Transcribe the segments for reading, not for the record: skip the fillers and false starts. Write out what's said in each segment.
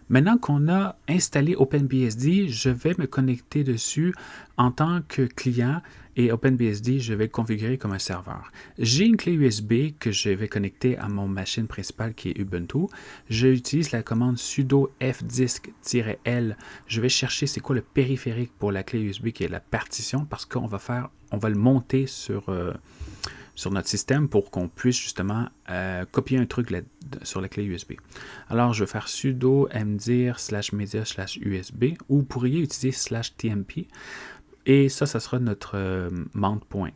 Maintenant qu'on a installé OpenBSD, je vais me connecter dessus en tant que client et OpenBSD, je vais le configurer comme un serveur. J'ai une clé USB que je vais connecter à mon machine principale qui est Ubuntu. J'utilise la commande sudo fdisk-l. Je vais chercher c'est quoi le périphérique pour la clé USB qui est la partition parce qu'on va le monter sur notre système pour qu'on puisse justement copier un truc sur la clé USB. Alors, je vais faire sudo mdir /media /usb ou vous pourriez utiliser /tmp et ça sera notre mount point.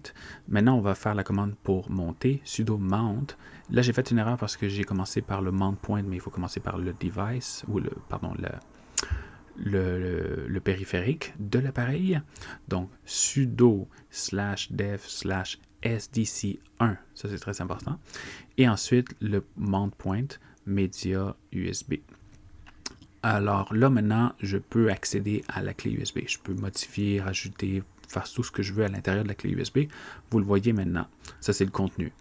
Maintenant, on va faire la commande pour monter, sudo mount. Là, j'ai fait une erreur parce que j'ai commencé par le mount point, mais il faut commencer par le device, ou le périphérique de l'appareil. Donc, sudo /dev /sdc1, ça c'est très important. Et ensuite, le mount point média USB. Alors là, maintenant, je peux accéder à la clé USB. Je peux modifier, rajouter, faire tout ce que je veux à l'intérieur de la clé USB. Vous le voyez maintenant. Ça, c'est le contenu.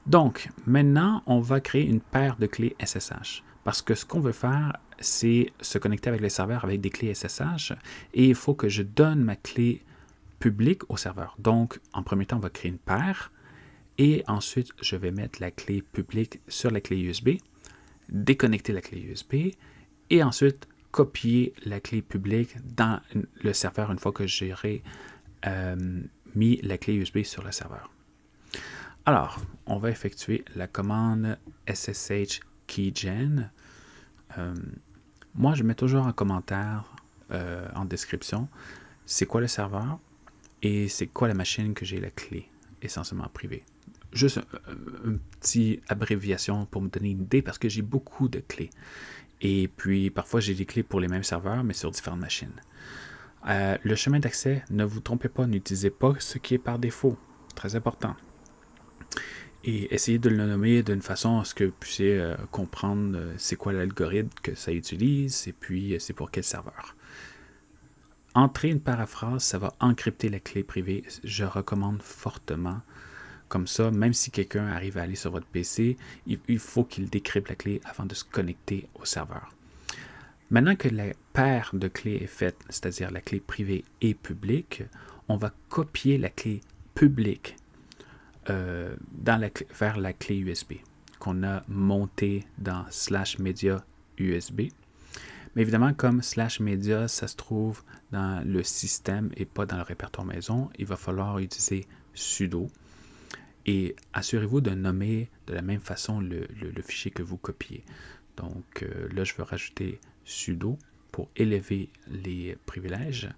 Donc, maintenant, on va créer une paire de clés SSH. Parce que ce qu'on veut faire, c'est se connecter avec les serveurs avec des clés SSH. Et il faut que je donne ma clé publique au serveur. Donc, en premier temps, on va créer une paire. Et ensuite, je vais mettre la clé publique sur la clé USB, déconnecter la clé USB, et ensuite copier la clé publique dans le serveur une fois que j'aurai mis la clé USB sur le serveur. Alors, on va effectuer la commande ssh keygen. Moi, je mets toujours en commentaire, en description, c'est quoi le serveur et c'est quoi la machine que j'ai la clé, essentiellement privée. Juste une petite abréviation pour me donner une idée parce que j'ai beaucoup de clés. Et puis, parfois, j'ai des clés pour les mêmes serveurs, mais sur différentes machines. Le chemin d'accès, ne vous trompez pas, n'utilisez pas ce qui est par défaut. Très important. Et essayez de le nommer d'une façon à ce que vous puissiez comprendre c'est quoi l'algorithme que ça utilise et puis c'est pour quel serveur. Entrer une paraphrase, ça va encrypter la clé privée. Je recommande fortement. Comme ça, même si quelqu'un arrive à aller sur votre PC, il faut qu'il décrypte la clé avant de se connecter au serveur. Maintenant que la paire de clés est faite, c'est-à-dire la clé privée et publique, on va copier la clé publique vers la clé USB qu'on a montée dans /media USB. Mais évidemment, comme /media, ça se trouve dans le système et pas dans le répertoire maison, il va falloir utiliser sudo. Et assurez-vous de nommer de la même façon le fichier que vous copiez. Donc là, je vais rajouter sudo pour élever les privilèges.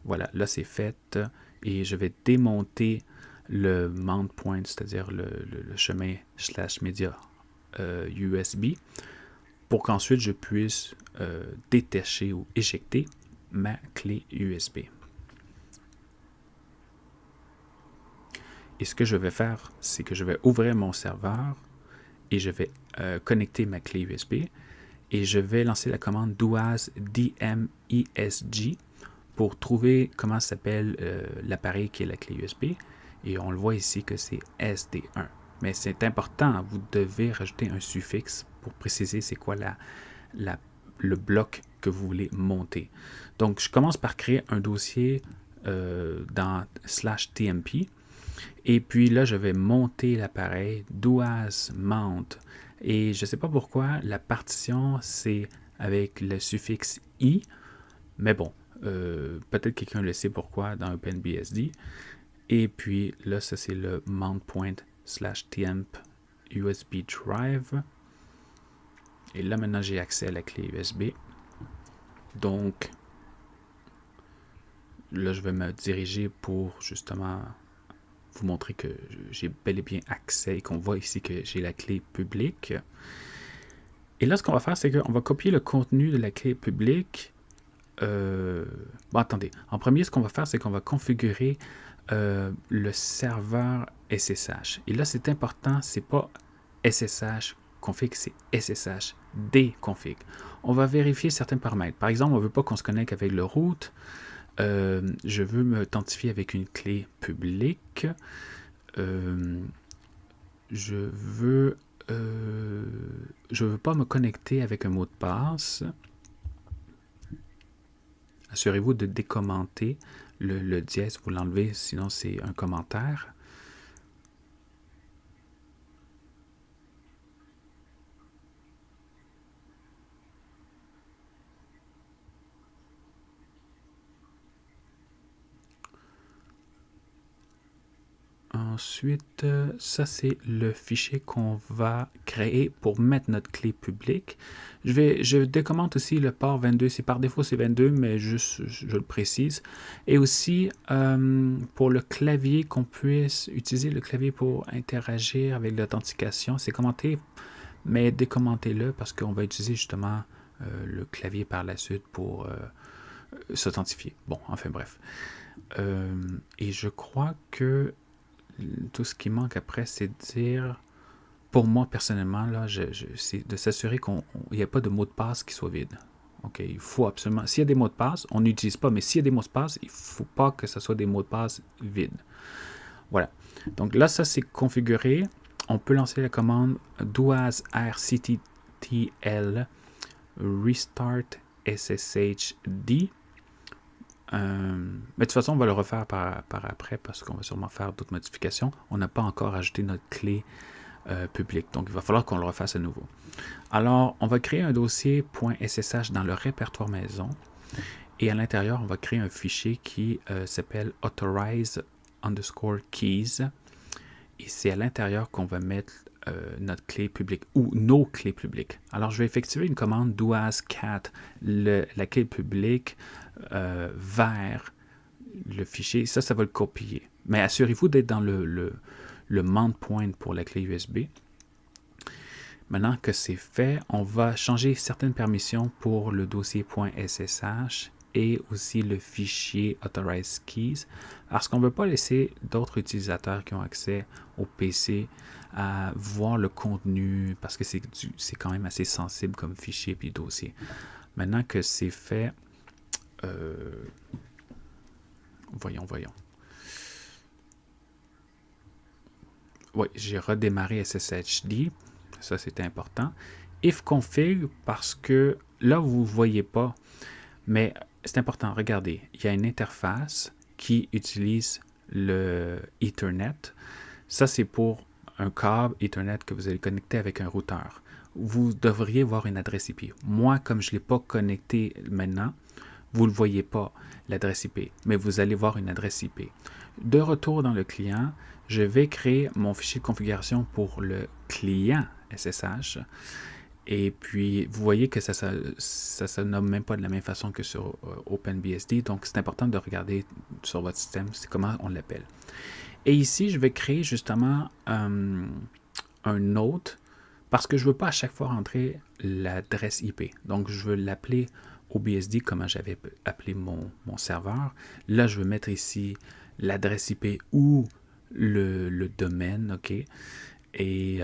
Voilà, là c'est fait et je vais démonter le mount point, c'est-à-dire le chemin /media USB pour qu'ensuite je puisse détacher ou éjecter ma clé USB. Et ce que je vais faire, c'est que je vais ouvrir mon serveur et je vais connecter ma clé USB et je vais lancer la commande doas dmesg pour trouver comment s'appelle l'appareil qui est la clé USB. Et on le voit ici que c'est SD1. Mais c'est important, vous devez rajouter un suffixe pour préciser c'est quoi le bloc que vous voulez monter. Donc, je commence par créer un dossier dans /tmp. Et puis là, je vais monter l'appareil doas mount. Et je ne sais pas pourquoi, la partition, c'est avec le suffixe i. Mais bon, peut-être quelqu'un le sait pourquoi dans OpenBSD. Et puis là, ça c'est le mount point /temp USB drive. Et là, maintenant, j'ai accès à la clé USB. Donc, là, je vais me diriger pour justement vous montrer que j'ai bel et bien accès et qu'on voit ici que j'ai la clé publique. Et là, ce qu'on va faire, c'est qu'on va copier le contenu de la clé publique. Bon, attendez. En premier, ce qu'on va faire, c'est qu'on va configurer le serveur SSH. Et là, c'est important, c'est pas SSH config, c'est SSH déconfig. On va vérifier certains paramètres. Par exemple, on ne veut pas qu'on se connecte avec le root. Je veux m'authentifier avec une clé publique. Je veux je ne veux pas me connecter avec un mot de passe. Assurez-vous de décommenter le dièse, vous l'enlevez, sinon c'est un commentaire. Ensuite, ça c'est le fichier qu'on va créer pour mettre notre clé publique. Je décommente aussi le port 22. C'est par défaut c'est 22, mais juste je le précise. Et aussi pour le clavier, qu'on puisse utiliser le clavier pour interagir avec l'authentification. C'est commenté, mais décommentez-le parce qu'on va utiliser justement le clavier par la suite pour s'authentifier. Bon, enfin bref. Et je crois que tout ce qui manque après, c'est de dire, pour moi personnellement, là, c'est de s'assurer qu'il n'y ait pas de mot de passe qui soit vide. OK, il faut absolument, s'il y a des mots de passe, on n'utilise pas, mais s'il y a des mots de passe, il ne faut pas que ce soit des mots de passe vides. Voilà. Donc là, ça c'est configuré. On peut lancer la commande doas rctl restart sshd. Mais de toute façon, on va le refaire par après parce qu'on va sûrement faire d'autres modifications. On n'a pas encore ajouté notre clé publique, donc il va falloir qu'on le refasse à nouveau. Alors, on va créer un dossier .ssh dans le répertoire maison et à l'intérieur, on va créer un fichier qui s'appelle authorize_keys et c'est à l'intérieur qu'on va mettre notre clé publique ou nos clés publiques. Alors, je vais effectuer une commande doas_cat la clé publique vers le fichier. Ça va le copier. Mais assurez-vous d'être dans le mount point pour la clé USB. Maintenant que c'est fait, on va changer certaines permissions pour le dossier .ssh et aussi le fichier authorize_keys parce qu'on ne veut pas laisser d'autres utilisateurs qui ont accès au PC à voir le contenu parce que c'est quand même assez sensible comme fichier puis dossier. Maintenant que c'est fait, voyons. Oui, j'ai redémarré SSHD. Ça, c'était important. Ifconfig, parce que là, vous ne voyez pas, mais c'est important. Regardez, il y a une interface qui utilise le Ethernet. Ça, c'est pour un câble Ethernet que vous allez connecter avec un routeur. Vous devriez voir une adresse IP. Moi, comme je ne l'ai pas connecté maintenant, vous ne le voyez pas, l'adresse IP, mais vous allez voir une adresse IP. De retour dans le client, je vais créer mon fichier de configuration pour le client SSH. Et puis, vous voyez que ça se nomme même pas de la même façon que sur OpenBSD. Donc, c'est important de regarder sur votre système, c'est comment on l'appelle. Et ici, je vais créer justement un note parce que je ne veux pas à chaque fois rentrer l'adresse IP. Donc, je veux l'appeler OBSD, comme j'avais appelé mon serveur. Là, je vais mettre ici l'adresse IP ou le domaine, OK? Et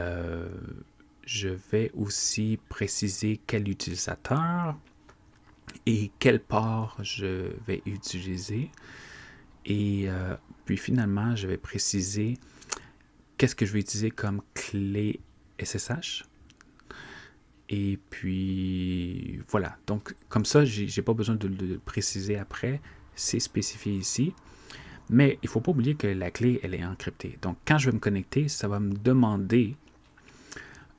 je vais aussi préciser quel utilisateur et quel port je vais utiliser. Et puis finalement, je vais préciser qu'est-ce que je vais utiliser comme clé SSH. Et puis voilà, donc comme ça, j'ai pas besoin de le préciser après, c'est spécifié ici. Mais il ne faut pas oublier que la clé, elle est encryptée. Donc quand je vais me connecter, ça va me demander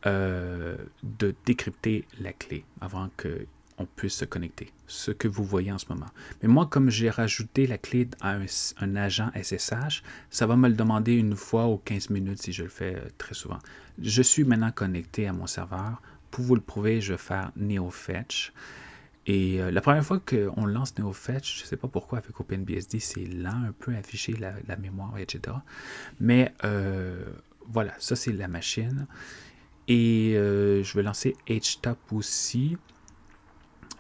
de décrypter la clé avant qu'on puisse se connecter, ce que vous voyez en ce moment. Mais moi, comme j'ai rajouté la clé à un agent SSH, ça va me le demander une fois aux 15 minutes si je le fais très souvent. Je suis maintenant connecté à mon serveur. Pour vous le prouver, je vais faire NeoFetch. Et la première fois qu'on lance NeoFetch, je ne sais pas pourquoi avec OpenBSD, c'est lent un peu à afficher la mémoire, etc. Mais voilà, ça c'est la machine. Et je vais lancer HTOP aussi.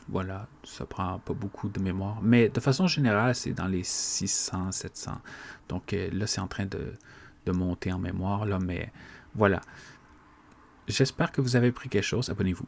Voilà, ça prend pas beaucoup de mémoire. Mais de façon générale, c'est dans les 600, 700. Donc là, c'est en train de monter en mémoire. Là, mais voilà. J'espère que vous avez pris quelque chose. Abonnez-vous.